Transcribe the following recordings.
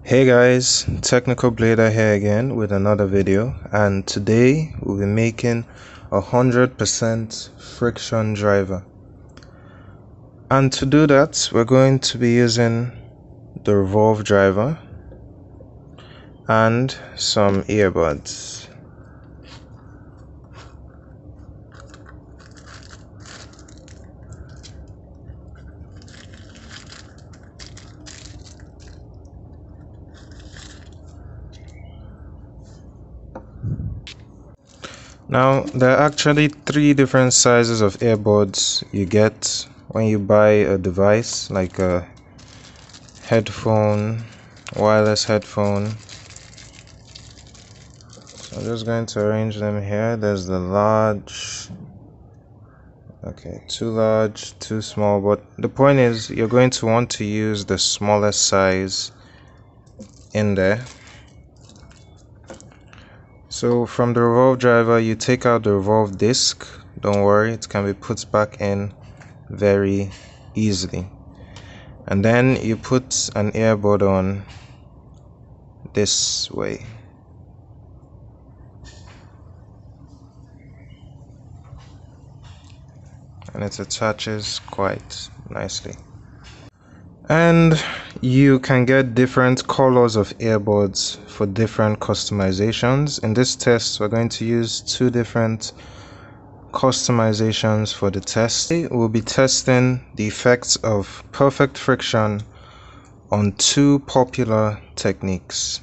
Hey guys, TechnicalBlader here again with another video, and today we'll be making 100% friction driver. And to do that, we're going to be using the revolve driver and some earbuds. Now, there are actually three different sizes of earbuds you get when you buy a device like a headphone, wireless headphone. So I'm just going to arrange them here. There's the large, okay, too large, too small, but the point is you're going to want to use the smallest size in there. So from the revolve driver, you take out the revolve disc. Don't worry, it can be put back in very easily. And then you put an earbud on this way. And it attaches quite nicely. And you can get different colors of earbuds for different customizations. In this test, we're going to use two different customizations for the test. We'll be testing the effects of perfect friction on two popular techniques.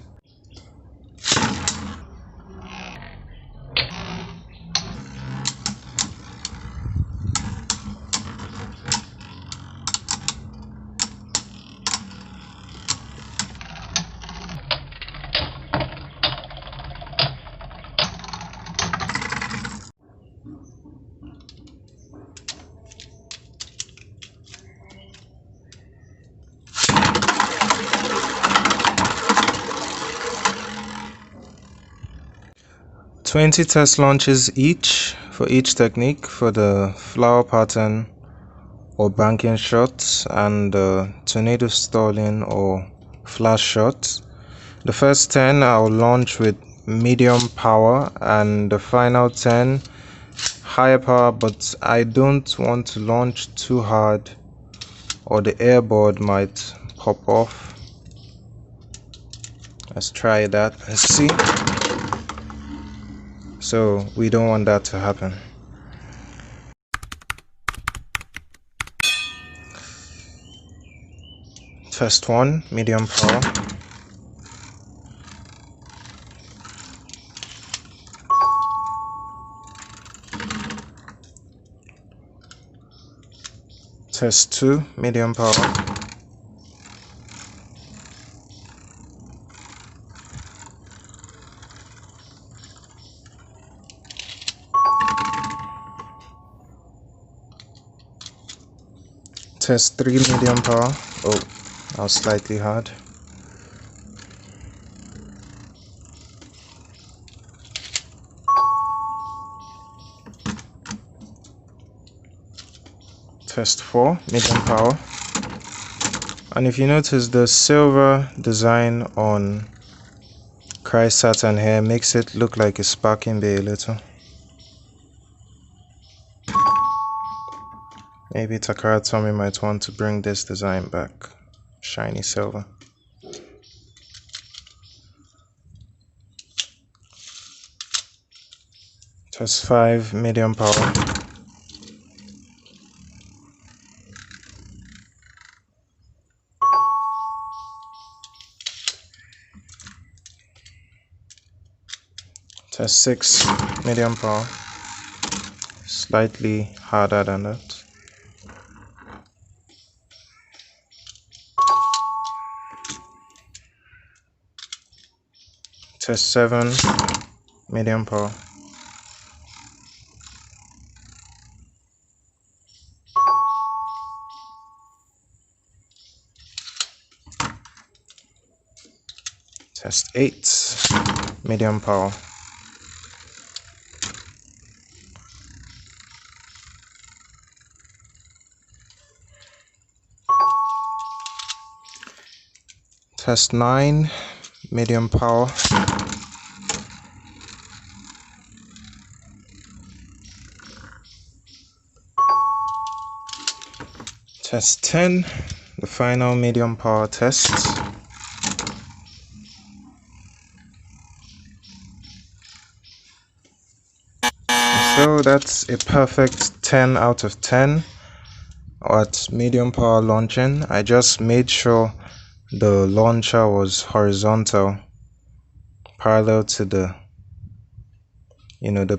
"20 test launches each for each technique for the flower pattern or banking shot and the tornado stalling or flash shot. The first 10 I'll launch with medium power and the final 10 higher power, but I don't want to launch too hard or the earbud might pop off. Let's try that and see. So we don't want that to happen. Test 1, medium power. Test 2, medium power. Test 3, medium power. Oh, that was slightly hard. Test 4, medium power. And if you notice, the silver design on Christ Saturn here makes it look like a sparking bay a little. Maybe Takara Tomy might want to bring this design back. Shiny silver. Test 5, medium power. Test 6, medium power. Slightly harder than that. Test 7, medium power. Test 8, medium power. Test 9, medium power. Test 10, the final medium power test. So that's a perfect 10 out of 10 at medium power launching. I just made sure the launcher was horizontal, parallel to the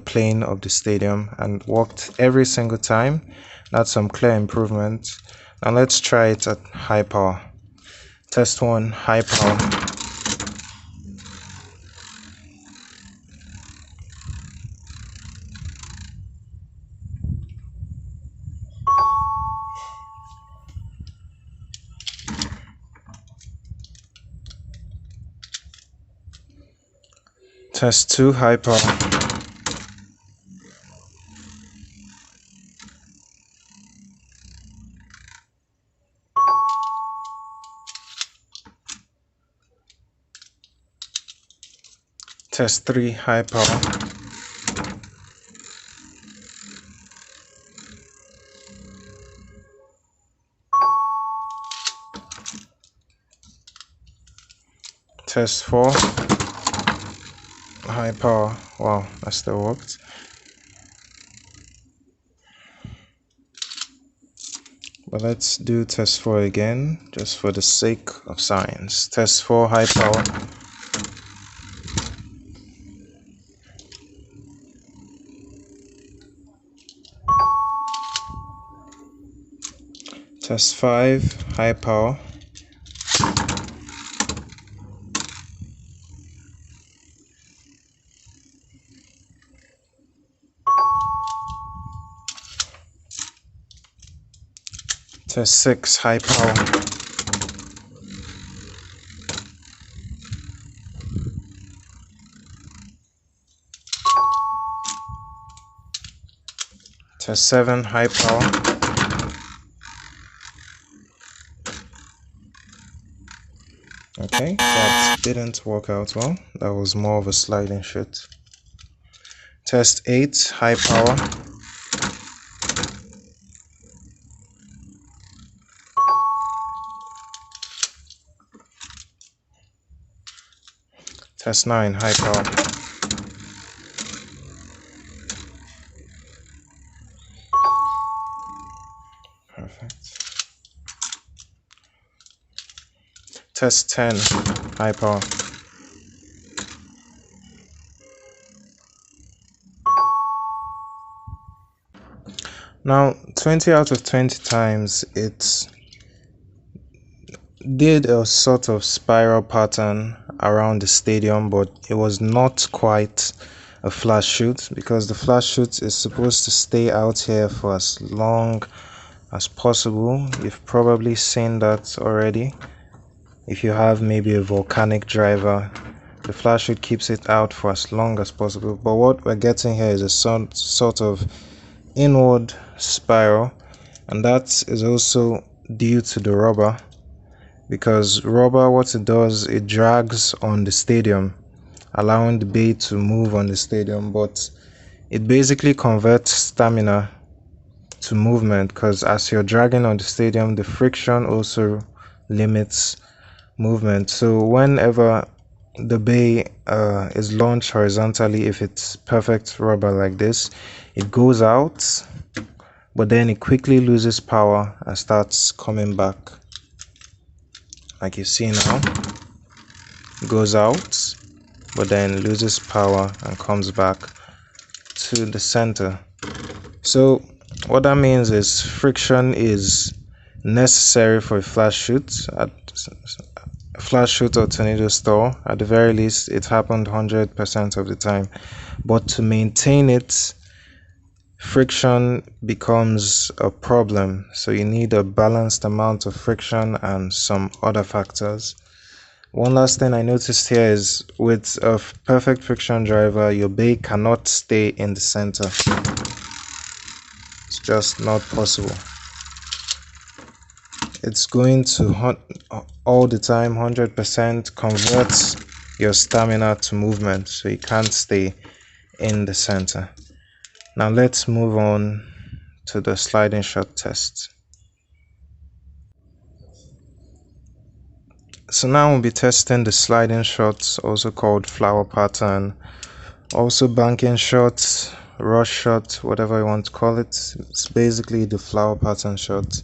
plane of the stadium, and worked every single time. That's some clear improvement. Now let's try it at high power. Test 1, high power. Test 2, high power. Test 3, high power. Test 4, high power. Wow, that still worked. But let's do test 4 again, just for the sake of science. Test 4, high power. Test 5, high power. Test 6, high power. Test 7, high power. Okay, that didn't work out well. That was more of a sliding shoot. Test 8, high power. Test 9, high power. Perfect. Test 10, high power. Now, 20 out of 20 times, it did a sort of spiral pattern around the stadium, but it was not quite a flash shoot, because the flash shoot is supposed to stay out here for as long as possible. You've probably seen that already. If you have maybe a volcanic driver, the flash shoot keeps it out for as long as possible. But what we're getting here is a sort of inward spiral, and that is also due to the rubber, because rubber, what it does, it drags on the stadium, allowing the bay to move on the stadium, but it basically converts stamina to movement, because as you're dragging on the stadium, the friction also limits movement. So whenever the bay is launched horizontally, if it's perfect rubber like this, it goes out, but then it quickly loses power and starts coming back. Like you see now, it goes out, but then loses power and comes back to the center. So what that means is friction is necessary for a flash shoot. At a flash shoot or tornado store, at the very least, it happened 100% of the time. But to maintain it, friction becomes a problem. So you need a balanced amount of friction and some other factors. One last thing I noticed here is, with a perfect friction driver, your bay cannot stay in the center. It's just not possible. it's going to all the time 100% convert your stamina to movement, so you can't stay in the center. Now let's move on to the sliding shot test. So now we'll be testing the sliding shots, also called flower pattern, also banking shot, rush shot, whatever you want to call it. It's basically the flower pattern shot.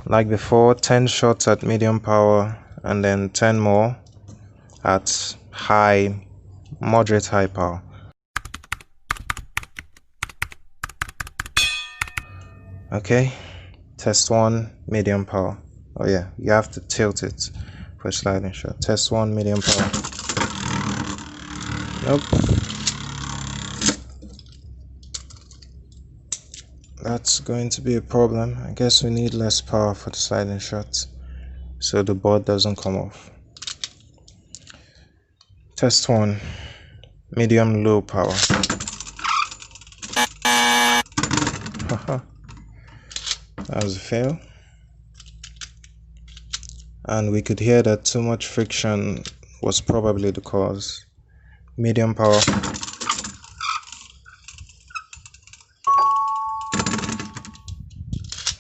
Like before, 10 shots at medium power and then 10 more at moderate high power. Okay, test 1, medium power. Oh yeah, you have to tilt it for sliding shot. Test 1, medium power. Nope. That's going to be a problem. I guess we need less power for the sliding shot so the board doesn't come off. Test 1, medium low power. That was a fail. And we could hear that too much friction was probably the cause. Medium power.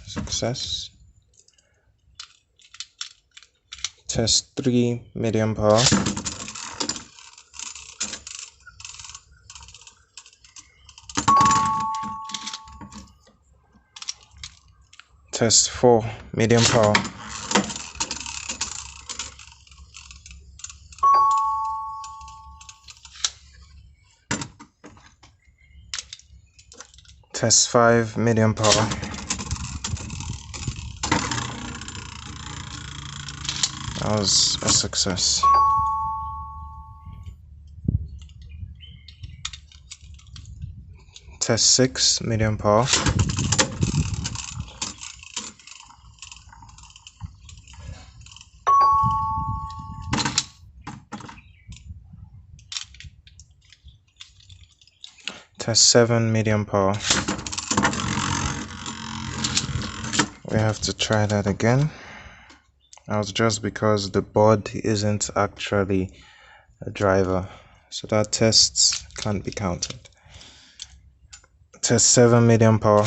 Success. Test 3, medium power. Test 4, medium power. Test 5, medium power. That was a success. Test 6, medium power. Test 7, medium power. We have to try that again. That was just because the board isn't actually a driver, so that test can't be counted. Test 7, medium power.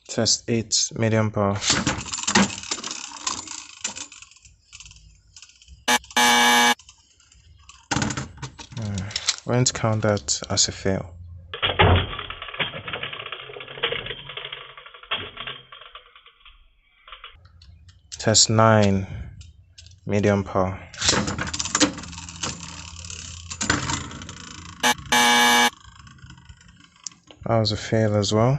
Test 8, medium power. We're going to count that as a fail. Test 9, medium power. That was a fail as well.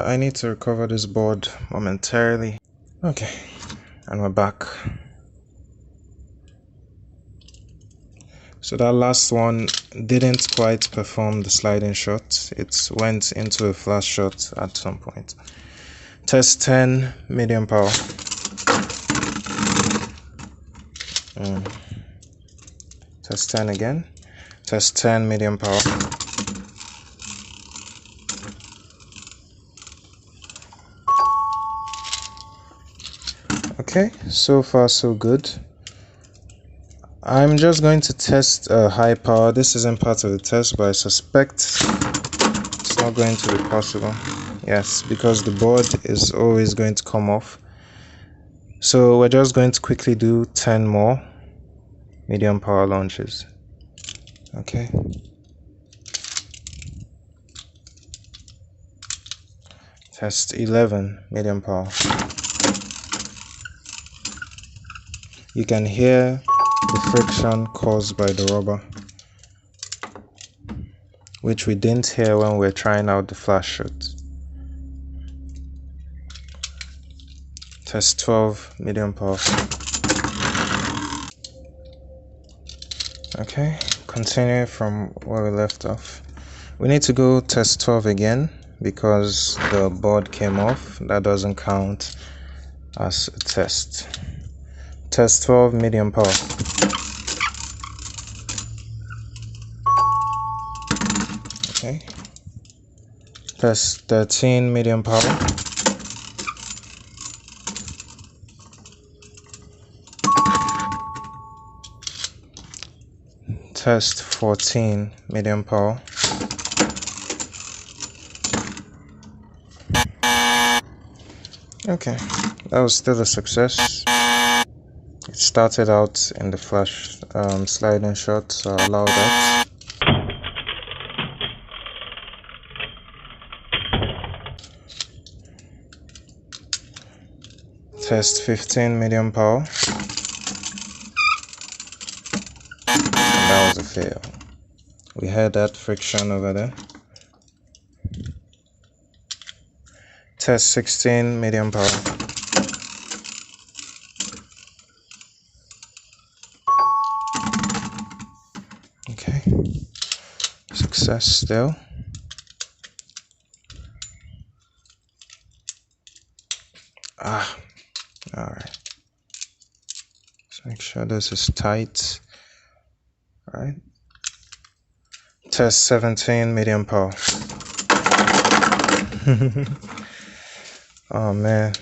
I need to recover this board momentarily. Okay, and we're back. So that last one didn't quite perform the sliding shot. It went into a flash shot at some point. Test 10, medium power. Test 10 again. Test 10, medium power. Okay, so far so good. I'm just going to test high power. This isn't part of the test, but I suspect it's not going to be possible. Yes, because the board is always going to come off. So we're just going to quickly do 10 more medium power launches. Okay. Test 11, medium power. You can hear the friction caused by the rubber, which we didn't hear when we were trying out the flash shot. Test 12, medium power. Okay, continue from where we left off. We need to go test 12 again, because the board came off. That doesn't count as a test. Test 12, medium power. Okay. Test 13, medium power. Test 14, medium power. Okay, that was still a success. It started out in the flash sliding shot, so I'll allow that. Test 15, medium power. And that was a fail. We had that friction over there. Test 16, medium power. Okay, success still. Alright. Let's make sure this is tight. Alright. Test 17, medium power. Oh man.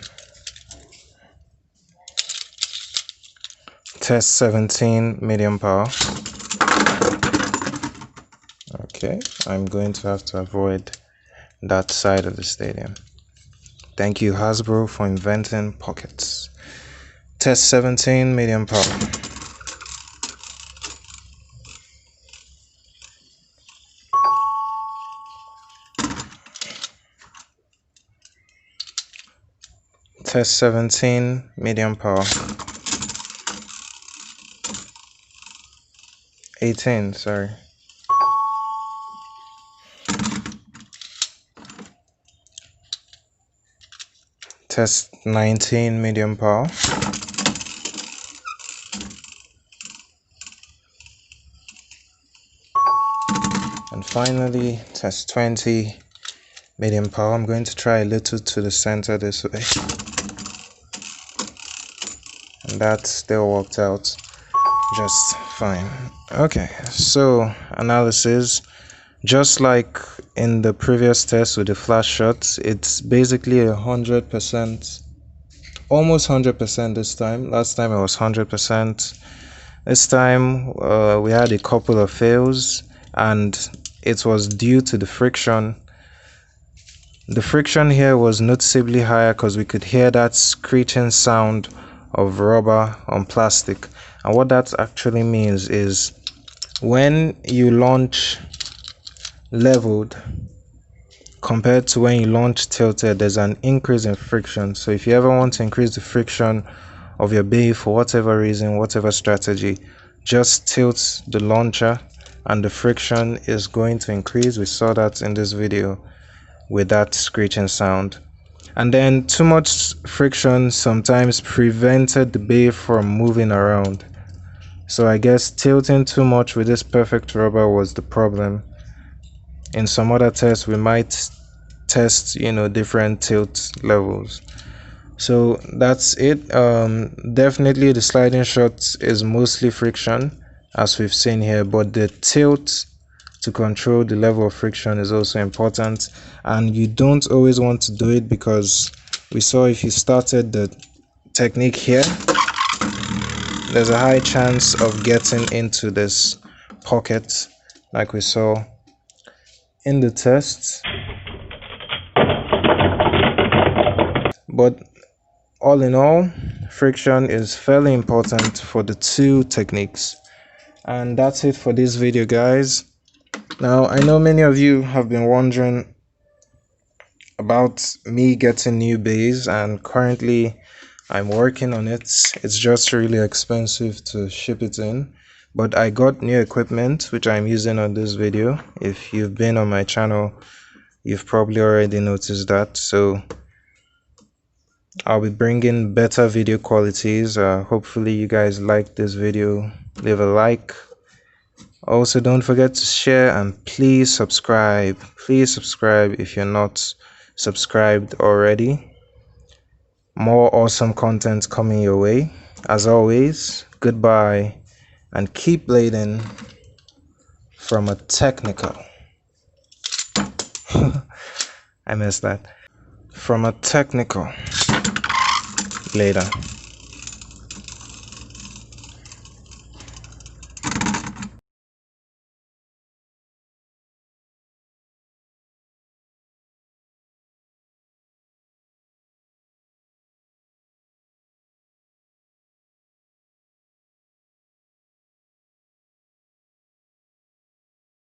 Test 17, medium power. Okay, I'm going to have to avoid that side of the stadium. Thank you, Hasbro, for inventing pockets. Test 17, medium power. Test 17, medium power. 18, sorry. Test 19, medium power. And finally, test 20, medium power. I'm going to try a little to the center this way. And that still worked out just fine. Okay, so analysis. Just like in the previous test with the flash shots, it's basically 100%, almost 100% this time. Last time it was 100%. This time we had a couple of fails, and it was due to the friction. The friction here was noticeably higher because we could hear that screeching sound of rubber on plastic. And what that actually means is when you launch leveled compared to when you launch tilted, there's an increase in friction. So if you ever want to increase the friction of your bay for whatever reason, whatever strategy, just tilt the launcher and the friction is going to increase. We saw that in this video with that screeching sound. And then too much friction sometimes prevented the bay from moving around. So I guess tilting too much with this perfect rubber was the problem. In some other tests we might test different tilt levels. So that's it. Definitely the sliding shot is mostly friction as we've seen here, but the tilt to control the level of friction is also important, and you don't always want to do it because we saw if you started the technique here, there's a high chance of getting into this pocket like we saw in the test. But all in all, friction is fairly important for the two techniques. And that's it for this video, guys. Now I know many of you have been wondering about me getting new bays, and currently I'm working on it. It's just really expensive to ship it in, but I got new equipment which I'm using on this video. If you've been on my channel, you've probably already noticed that. So I'll be bringing better video qualities. Hopefully you guys like this video. Leave a like, Also, don't forget to share and please subscribe. Please subscribe if you're not subscribed already. More awesome content coming your way. As always, goodbye and keep blading from a technical. I missed that. From a technical blader.